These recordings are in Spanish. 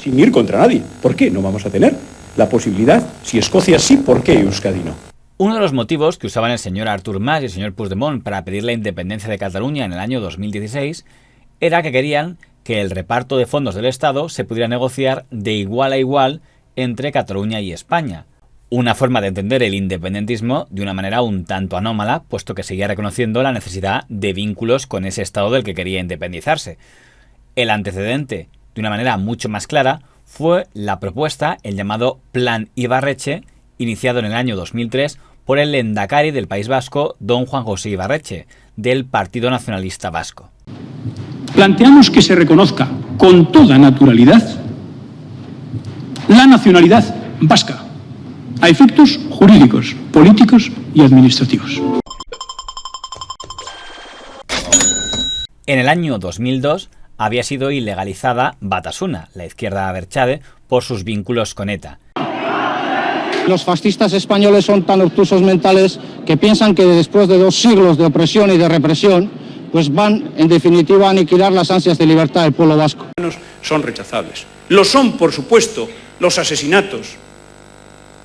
sin ir contra nadie. ¿Por qué no vamos a tener la posibilidad? Si Escocia sí, ¿por qué Euskadi no? Uno de los motivos que usaban el señor Artur Mas y el señor Puigdemont para pedir la independencia de Cataluña en el año 2016 era que querían que el reparto de fondos del Estado se pudiera negociar de igual a igual entre Cataluña y España. Una forma de entender el independentismo de una manera un tanto anómala, puesto que seguía reconociendo la necesidad de vínculos con ese Estado del que quería independizarse. El antecedente, de una manera mucho más clara, fue la propuesta, el llamado Plan Ibarretxe, iniciado en el año 2003 por el Lehendakari del País Vasco, don Juan José Ibarretxe, del Partido Nacionalista Vasco. Planteamos que se reconozca con toda naturalidad la nacionalidad vasca, a efectos jurídicos, políticos y administrativos. En el año 2002 había sido ilegalizada Batasuna, la izquierda abertzale, por sus vínculos con ETA. Los fascistas españoles son tan obtusos mentales que piensan que después de 2 siglos de opresión y de represión, pues van, en definitiva, a aniquilar las ansias de libertad del pueblo vasco. Son rechazables. Lo son, por supuesto, los asesinatos.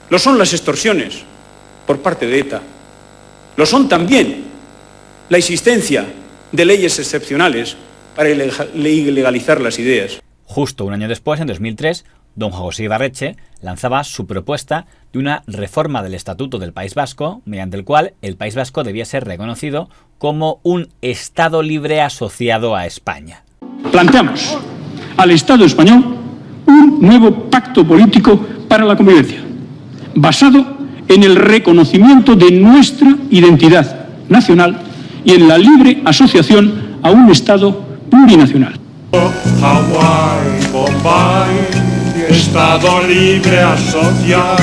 Lo son las extorsiones por parte de ETA. Lo son también la existencia de leyes excepcionales para ilegalizar las ideas. Justo un año después, en 2003, don Juan José Ibarretxe lanzaba su propuesta de una reforma del Estatuto del País Vasco, mediante el cual el País Vasco debía ser reconocido como un Estado libre asociado a España. Planteamos al Estado español un nuevo pacto político para la convivencia, basado en el reconocimiento de nuestra identidad nacional y en la libre asociación a un Estado plurinacional. Hawái, Bombay, Estado libre asociado.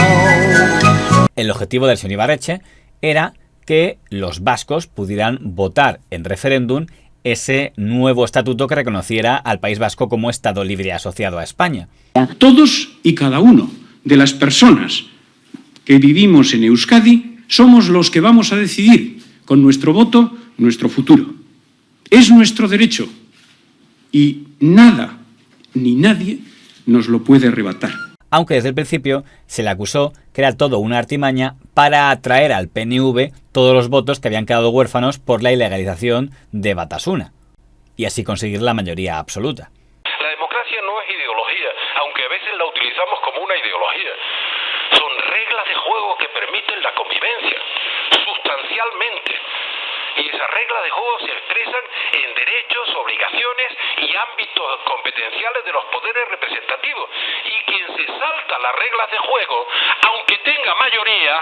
El objetivo del señor Ibarretxe era que los vascos pudieran votar en referéndum ese nuevo estatuto que reconociera al País Vasco como Estado libre asociado a España. Todos y cada uno de las personas que vivimos en Euskadi somos los que vamos a decidir con nuestro voto nuestro futuro. Es nuestro derecho y nada ni nadie nos lo puede arrebatar. Aunque desde el principio se le acusó que era todo una artimaña para atraer al PNV todos los votos que habían quedado huérfanos por la ilegalización de Batasuna, y así conseguir la mayoría absoluta. La democracia no es ideología, aunque a veces la utilizamos como una ideología. Son reglas de juego que permiten la convivencia, sustancialmente. Y esas reglas de juego se expresan en derechos, obligaciones y ámbitos competenciales de los poderes representativos. Y quien se salta las reglas de juego, aunque tenga mayoría,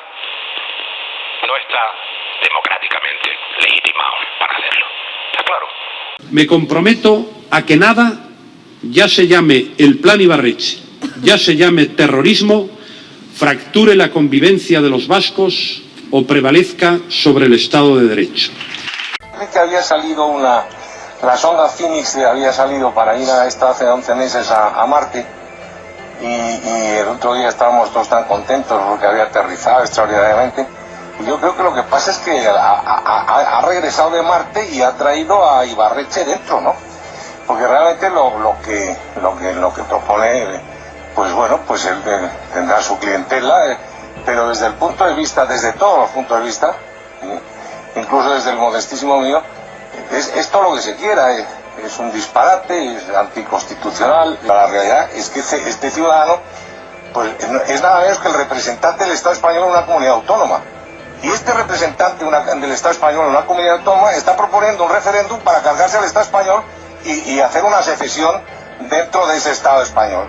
no está democráticamente legitimado para hacerlo. ¿Está claro? Me comprometo a que nada, ya se llame el Plan Ibarretxe, ya se llame terrorismo, fracture la convivencia de los vascos o prevalezca sobre el Estado de Derecho. Que había salido la sonda Phoenix había salido para ir a esta hace 11 meses a Marte y el otro día estábamos todos tan contentos porque había aterrizado extraordinariamente. Y yo creo que lo que pasa es que ha regresado de Marte y ha traído a Ibarretxe dentro, ¿no? Porque realmente lo que propone, pues bueno, pues él tendrá su clientela, pero desde el punto de vista, desde todos los puntos de vista, incluso desde el modestísimo mío, es todo lo que se quiera, es un disparate, es anticonstitucional. La realidad es que este ciudadano pues, es nada menos que el representante del Estado español en una comunidad autónoma. Y este representante del Estado español en una comunidad autónoma está proponiendo un referéndum para cargarse al Estado español y hacer una secesión dentro de ese Estado español.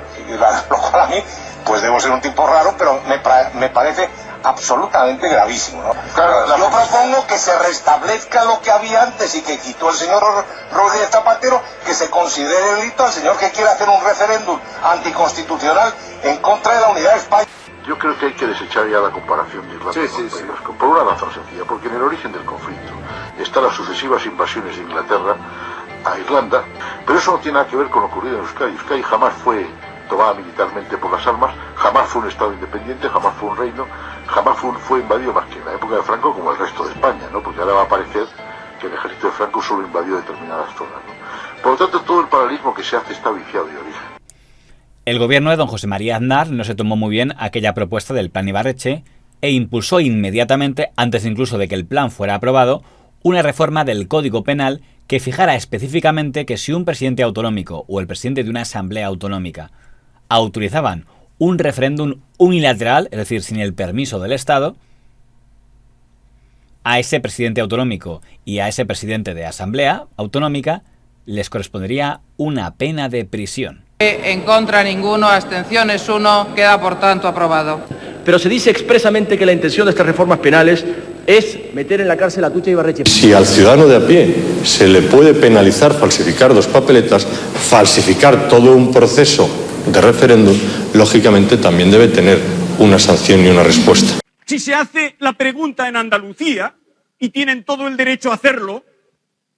Lo cual a mí, pues debo ser un tipo raro, pero me parece absolutamente gravísimo, ¿no? Claro, yo propongo que se restablezca lo que había antes y que quitó el señor Rodríguez Zapatero, que se considere delito al señor que quiere hacer un referéndum anticonstitucional en contra de la unidad de España. Yo creo que hay que desechar ya la comparación de Irlanda con el País Vasco, por una razón sencilla, porque en el origen del conflicto están las sucesivas invasiones de Inglaterra a Irlanda, pero eso no tiene nada que ver con lo ocurrido en Euskadi. Euskadi jamás fue tomada militarmente por las armas, jamás fue un Estado independiente, jamás fue un reino, jamás fue invadido más que en la época de Franco como el resto de España, ¿no? Porque ahora va a parecer que el ejército de Franco solo invadió determinadas zonas, ¿no? Por lo tanto, todo el paralelismo que se hace está viciado de origen. El gobierno de don José María Aznar no se tomó muy bien aquella propuesta del Plan Ibarretxe e impulsó inmediatamente, antes incluso de que el plan fuera aprobado, una reforma del Código Penal que fijara específicamente que si un presidente autonómico o el presidente de una asamblea autonómica autorizaban un referéndum unilateral, es decir, sin el permiso del Estado, a ese presidente autonómico y a ese presidente de asamblea autonómica les correspondería una pena de prisión. En contra ninguno, abstenciones 1, queda por tanto aprobado. Pero se dice expresamente que la intención de estas reformas penales es meter en la cárcel a Atutxa y Ibarretxe. Si al ciudadano de a pie se le puede penalizar falsificar 2 papeletas, falsificar todo un proceso de referéndum, lógicamente también debe tener una sanción y una respuesta. Si se hace la pregunta en Andalucía, y tienen todo el derecho a hacerlo,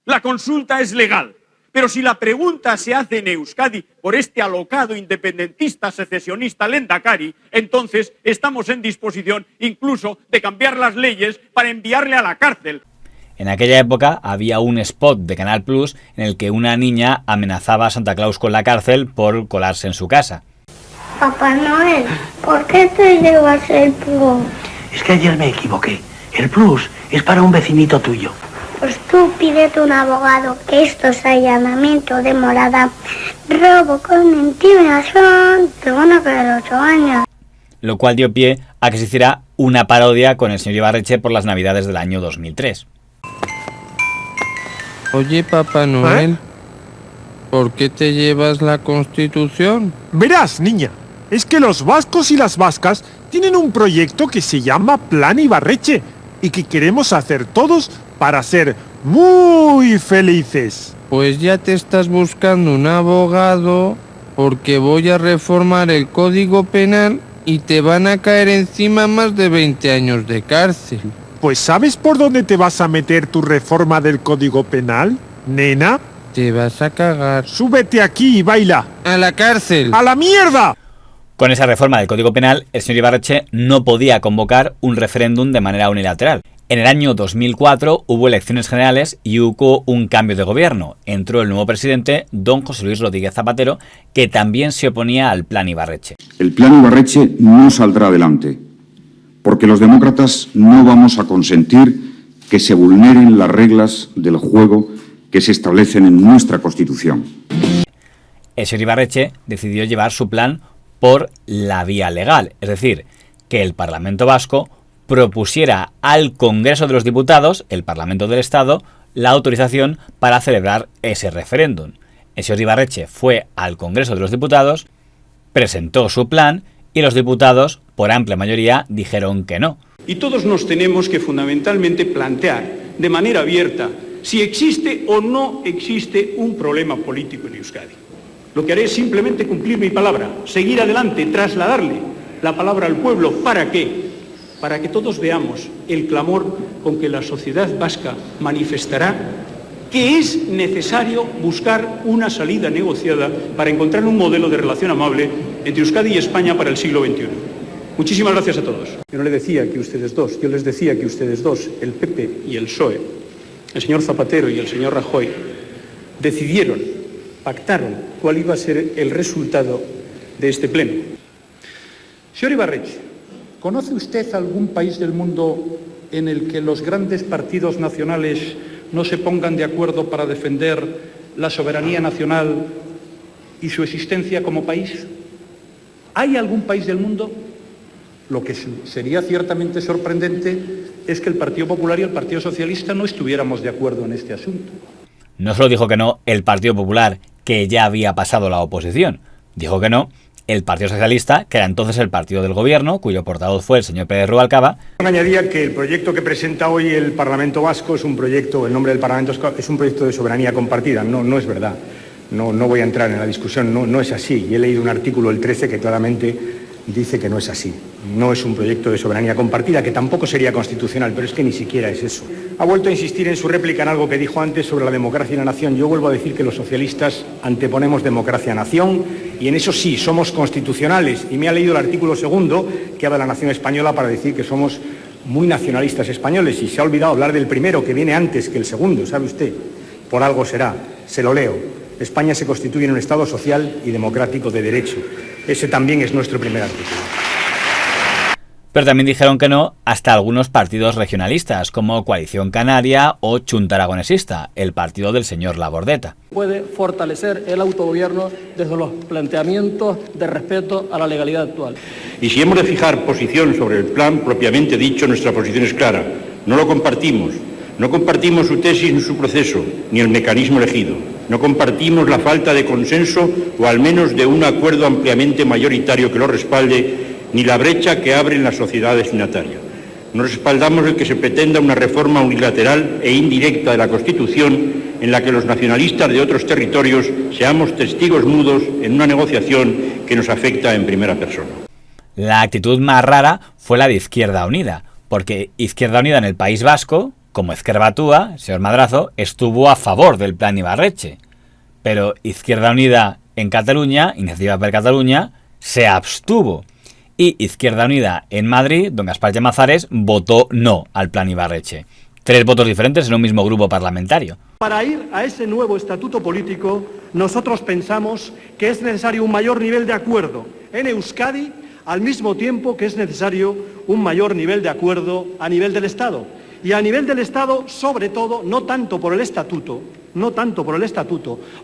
la consulta es legal. Pero si la pregunta se hace en Euskadi por este alocado independentista secesionista Lehendakari, entonces estamos en disposición incluso de cambiar las leyes para enviarle a la cárcel. En aquella época había un spot de Canal Plus en el que una niña amenazaba a Santa Claus con la cárcel por colarse en su casa. Papá Noel, ¿por qué te llevas el Plus? Es que ayer me equivoqué. El Plus es para un vecinito tuyo. Pues tú pídete un abogado, que esto es allanamiento de morada, robo con intimidación, te van a caer 8 años. Lo cual dio pie a que se hiciera una parodia con el señor Ibarretxe por las Navidades del año 2003. Oye, Papá Noel, ¿por qué te llevas la Constitución? Verás, niña, es que los vascos y las vascas tienen un proyecto que se llama Plan Ibarretxe y que queremos hacer todos para ser muy felices. Pues ya te estás buscando un abogado porque voy a reformar el Código Penal y te van a caer encima más de 20 años de cárcel. Pues ¿sabes por dónde te vas a meter tu reforma del Código Penal, nena? Te vas a cagar. Súbete aquí y baila. ¡A la cárcel! ¡A la mierda! Con esa reforma del Código Penal, el señor Ibarretxe no podía convocar un referéndum de manera unilateral. En el año 2004 hubo elecciones generales y hubo un cambio de gobierno. Entró el nuevo presidente, don José Luis Rodríguez Zapatero, que también se oponía al Plan Ibarretxe. El Plan Ibarretxe no saldrá adelante, porque los demócratas no vamos a consentir que se vulneren las reglas del juego que se establecen en nuestra Constitución. El señor Ibarretxe decidió llevar su plan por la vía legal, es decir, que el Parlamento Vasco propusiera al Congreso de los Diputados, el Parlamento del Estado, la autorización para celebrar ese referéndum. El señor Ibarretxe fue al Congreso de los Diputados, presentó su plan y los diputados, por amplia mayoría, dijeron que no. Y todos nos tenemos que fundamentalmente plantear de manera abierta si existe o no existe un problema político en Euskadi. Lo que haré es simplemente cumplir mi palabra, seguir adelante, trasladarle la palabra al pueblo. ¿Para qué? Para que todos veamos el clamor con que la sociedad vasca manifestará que es necesario buscar una salida negociada para encontrar un modelo de relación amable entre Euskadi y España para el siglo XXI. Muchísimas gracias a todos. Yo no le decía que ustedes dos, yo les decía que ustedes dos, el PP y el PSOE, el señor Zapatero y el señor Rajoy, decidieron, pactaron cuál iba a ser el resultado de este pleno. Señor Ibarretxe, ¿conoce usted algún país del mundo en el que los grandes partidos nacionales no se pongan de acuerdo para defender la soberanía nacional y su existencia como país? ¿Hay algún país del mundo? Lo que sería ciertamente sorprendente es que el Partido Popular y el Partido Socialista no estuviéramos de acuerdo en este asunto. No solo dijo que no el Partido Popular, que ya había pasado la oposición, dijo que no el Partido Socialista, que era entonces el partido del gobierno, cuyo portavoz fue el señor Pérez Rubalcaba. Añadía que el proyecto que presenta hoy el Parlamento Vasco es un proyecto, el nombre del Parlamento es un proyecto de soberanía compartida. No es verdad. No voy a entrar en la discusión, no es así. Y he leído un artículo, el 13, que claramente dice que no es así. No es un proyecto de soberanía compartida, que tampoco sería constitucional, pero es que ni siquiera es eso. Ha vuelto a insistir en su réplica en algo que dijo antes sobre la democracia y la nación. Yo vuelvo a decir que los socialistas anteponemos democracia a nación y en eso sí, somos constitucionales. Y me ha leído el artículo 2 que habla de la nación española para decir que somos muy nacionalistas españoles y se ha olvidado hablar del primero, que viene antes que el segundo, ¿sabe usted? Por algo será. Se lo leo. España se constituye en un Estado social y democrático de derecho. Ese también es nuestro primer artículo. Pero también dijeron que no hasta algunos partidos regionalistas, como Coalición Canaria o Chunta Aragonesista, el partido del señor Labordeta. Puede fortalecer el autogobierno desde los planteamientos de respeto a la legalidad actual. Y si hemos de fijar posición sobre el plan propiamente dicho, nuestra posición es clara. No lo compartimos. No compartimos su tesis ni su proceso, ni el mecanismo elegido. No compartimos la falta de consenso o al menos de un acuerdo ampliamente mayoritario que lo respalde, ni la brecha que abre en la sociedad destinataria. No respaldamos el que se pretenda una reforma unilateral e indirecta de la Constitución en la que los nacionalistas de otros territorios seamos testigos mudos en una negociación que nos afecta en primera persona. La actitud más rara fue la de Izquierda Unida, porque Izquierda Unida en el País Vasco, como Ezker Batua, el señor Madrazo, estuvo a favor del plan Ibarretxe. Pero Izquierda Unida en Cataluña, Iniciativa per Catalunya, se abstuvo. Y Izquierda Unida en Madrid, don Gaspar Llamazares, votó no al plan Ibarretxe. 3 votos diferentes en un mismo grupo parlamentario. Para ir a ese nuevo estatuto político, nosotros pensamos que es necesario un mayor nivel de acuerdo en Euskadi, al mismo tiempo que es necesario un mayor nivel de acuerdo a nivel del Estado. Y a nivel del Estado, sobre todo, no tanto por el estatuto,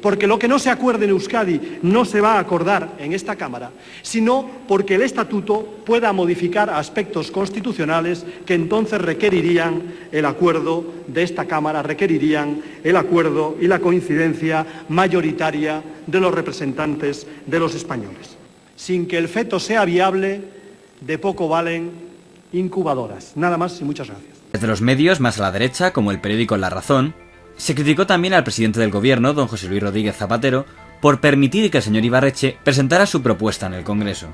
porque lo que no se acuerde en Euskadi no se va a acordar en esta Cámara, sino porque el estatuto pueda modificar aspectos constitucionales que entonces requerirían el acuerdo de esta Cámara, requerirían el acuerdo y la coincidencia mayoritaria de los representantes de los españoles. Sin que el feto sea viable, de poco valen incubadoras. Nada más y muchas gracias. Desde los medios más a la derecha, como el periódico La Razón, se criticó también al presidente del gobierno, don José Luis Rodríguez Zapatero, por permitir que el señor Ibarretxe presentara su propuesta en el Congreso.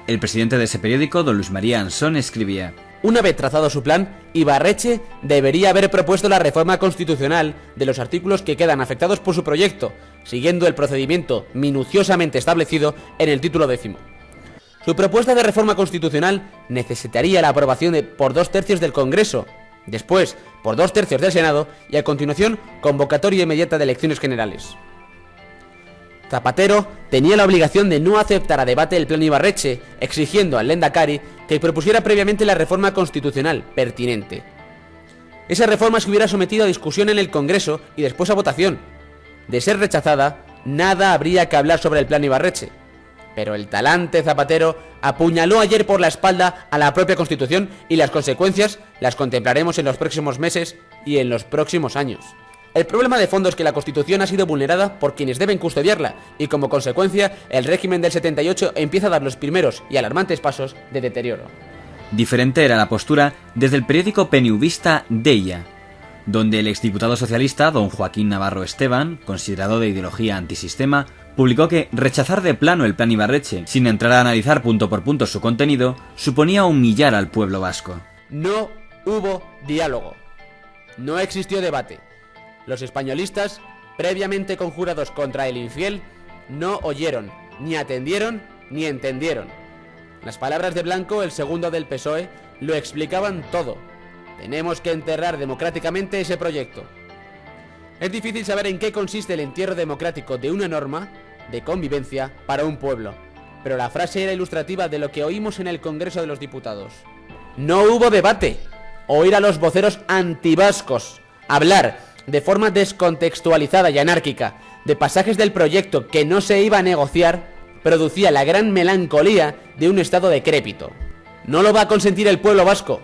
El presidente de ese periódico, don Luis María Ansón, escribía: una vez trazado su plan, Ibarretxe debería haber propuesto la reforma constitucional de los artículos que quedan afectados por su proyecto, siguiendo el procedimiento minuciosamente establecido en el título 10. Su propuesta de reforma constitucional necesitaría la aprobación por 2/3 del Congreso, después por 2/3 del Senado y a continuación convocatoria inmediata de elecciones generales. Zapatero tenía la obligación de no aceptar a debate el plan Ibarretxe, exigiendo al Lehendakari que propusiera previamente la reforma constitucional pertinente. Esa reforma se hubiera sometido a discusión en el Congreso y después a votación. De ser rechazada, nada habría que hablar sobre el plan Ibarretxe. Pero el talante Zapatero apuñaló ayer por la espalda a la propia Constitución y las consecuencias las contemplaremos en los próximos meses y en los próximos años. El problema de fondo es que la Constitución ha sido vulnerada por quienes deben custodiarla y como consecuencia el régimen del 78 empieza a dar los primeros y alarmantes pasos de deterioro. Diferente era la postura desde el periódico peniuvista Deia, donde el exdiputado socialista don Joaquín Navarro Esteban, considerado de ideología antisistema, publicó que rechazar de plano el plan Ibarretxe, sin entrar a analizar punto por punto su contenido, suponía humillar al pueblo vasco. No hubo diálogo. No existió debate. Los españolistas, previamente conjurados contra el infiel, no oyeron, ni atendieron, ni entendieron. Las palabras de Blanco, el segundo del PSOE, lo explicaban todo. Tenemos que enterrar democráticamente ese proyecto. Es difícil saber en qué consiste el entierro democrático de una norma de convivencia para un pueblo, pero la frase era ilustrativa de lo que oímos en el Congreso de los Diputados. No hubo debate. Oír a los voceros antivascos hablar de forma descontextualizada y anárquica de pasajes del proyecto que no se iba a negociar producía la gran melancolía de un estado decrépito. No lo va a consentir el pueblo vasco.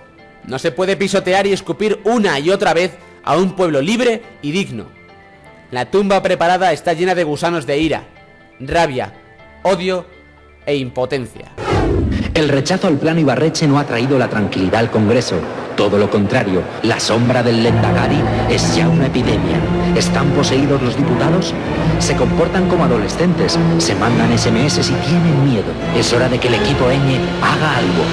No se puede pisotear y escupir una y otra vez a un pueblo libre y digno. La tumba preparada está llena de gusanos de ira, rabia, odio e impotencia. El rechazo al plan Ibarretxe no ha traído la tranquilidad al Congreso. Todo lo contrario, la sombra del Lehendakari es ya una epidemia. ¿Están poseídos los diputados? Se comportan como adolescentes, se mandan SMS y tienen miedo. Es hora de que el equipo Ñ haga algo.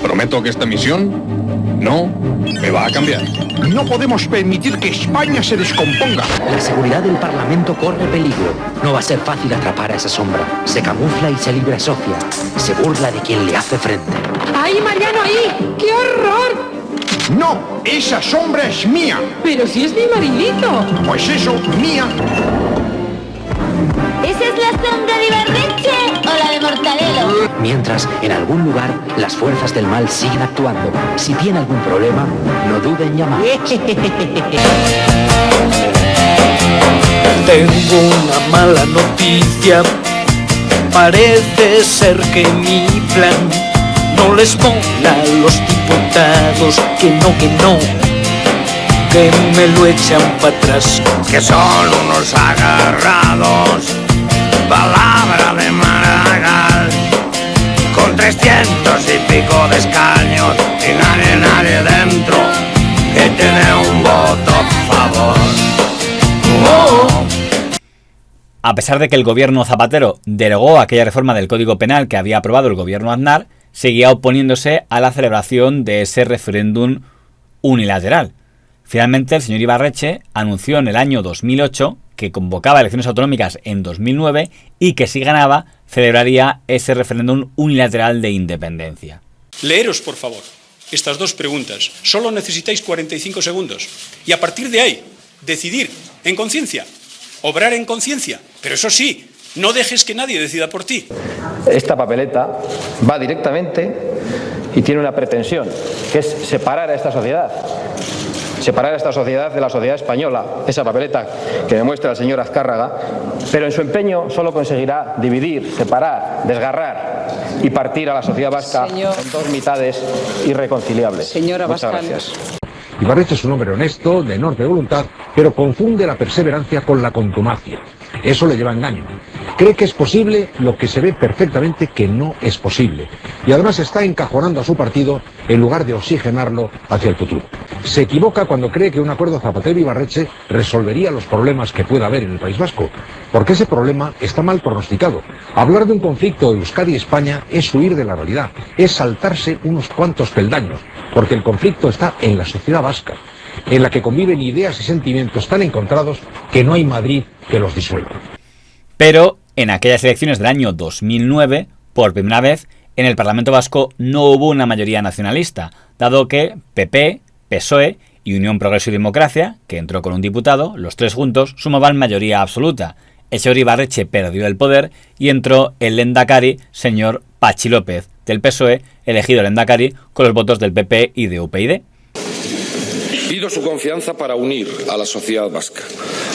Prometo que esta misión no me va a cambiar. No podemos permitir que España se descomponga. La seguridad del Parlamento corre peligro. No va a ser fácil atrapar a esa sombra. Se camufla y se libra Sofía. Se burla de quien le hace frente. ¡Ay, Mariano, ahí! ¡Qué horror! No, esa sombra es mía. Pero si es mi maridito. Pues eso, mía. razón de Ibarretxe o la de Mortadelo? Mientras, en algún lugar, las fuerzas del mal siguen actuando. Si tiene algún problema, no duden en llamar. Tengo una mala noticia. Parece ser que mi plan no les mola a los diputados. Que no, que me lo echan para atrás. Que son unos agarrados, palabra de Maragall, con 300 y pico de escaños y nadie dentro que tiene un voto a favor. A pesar de que el gobierno Zapatero derogó aquella reforma del Código Penal que había aprobado el gobierno Aznar, seguía oponiéndose a la celebración de ese referéndum unilateral. Finalmente, el señor Ibarretxe anunció en el año 2008 que convocaba elecciones autonómicas en 2009 y que si ganaba, celebraría ese referéndum unilateral de independencia. Leeros, por favor, estas dos preguntas. Solo necesitáis 45 segundos. Y a partir de ahí, decidir en conciencia. Obrar en conciencia, pero eso sí, no dejes que nadie decida por ti. Esta papeleta va directamente y tiene una pretensión, que es separar a esta sociedad. Separar a esta sociedad de la sociedad española, esa papeleta que demuestra el señor Azcárraga, pero en su empeño solo conseguirá dividir, separar, desgarrar y partir a la sociedad vasca en dos mitades irreconciliables. Señora Muchas Abascal. gracias. Ibarretxe es un hombre honesto, de enorme voluntad, pero confunde la perseverancia con la contumacia. Eso le lleva a engaño. Cree que es posible lo que se ve perfectamente que no es posible. Y además está encajonando a su partido en lugar de oxigenarlo hacia el futuro. Se equivoca cuando cree que un acuerdo Zapatero-Ibarretxe resolvería los problemas que pueda haber en el País Vasco, porque ese problema está mal pronosticado. Hablar de un conflicto Euskadi-España es huir de la realidad, es saltarse unos cuantos peldaños, porque el conflicto está en la sociedad vasca, en la que conviven ideas y sentimientos tan encontrados que no hay Madrid que los disuelva. Pero en aquellas elecciones del año 2009, por primera vez, en el Parlamento Vasco no hubo una mayoría nacionalista, dado que PP, PSOE y Unión Progreso y Democracia, que entró con un diputado, los tres juntos, sumaban mayoría absoluta. El señor Ibarretxe perdió el poder y entró el lehendakari, señor Patxi López, del PSOE, elegido lehendakari con los votos del PP y de UPyD. Pido su confianza para unir a la sociedad vasca,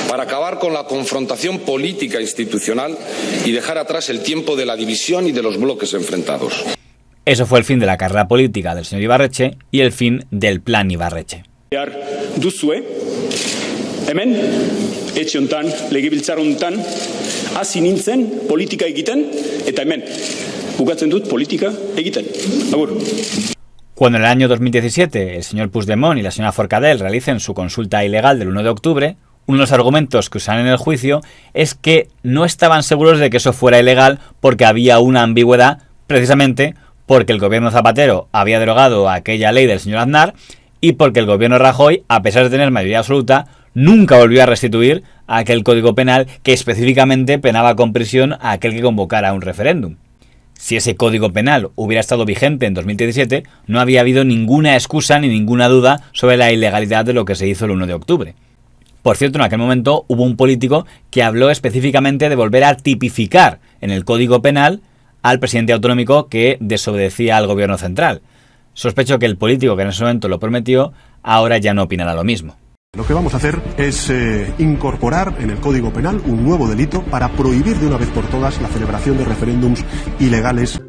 para acabar con la confrontación política e institucional y dejar atrás el tiempo de la división y de los bloques enfrentados. Eso fue el fin de la carrera política del señor Ibarretxe y el fin del plan Ibarretxe. Duzue, hemen, etxe hontan, legebiltzar hontan, hasi nintzen politika egiten, eta hemen, bukatzen dut politika egiten. Agur. Cuando en el año 2017 el señor Puigdemont y la señora Forcadell realicen su consulta ilegal del 1 de octubre, uno de los argumentos que usan en el juicio es que no estaban seguros de que eso fuera ilegal porque había una ambigüedad, precisamente porque el gobierno Zapatero había derogado aquella ley del señor Aznar y porque el gobierno Rajoy, a pesar de tener mayoría absoluta, nunca volvió a restituir aquel código penal que específicamente penaba con prisión a aquel que convocara un referéndum. Si ese código penal hubiera estado vigente en 2017, no había habido ninguna excusa ni ninguna duda sobre la ilegalidad de lo que se hizo el 1 de octubre. Por cierto, en aquel momento hubo un político que habló específicamente de volver a tipificar en el código penal al presidente autonómico que desobedecía al gobierno central. Sospecho que el político que en ese momento lo prometió ahora ya no opinará lo mismo. Lo que vamos a hacer es incorporar en el Código Penal un nuevo delito para prohibir de una vez por todas la celebración de referéndums ilegales.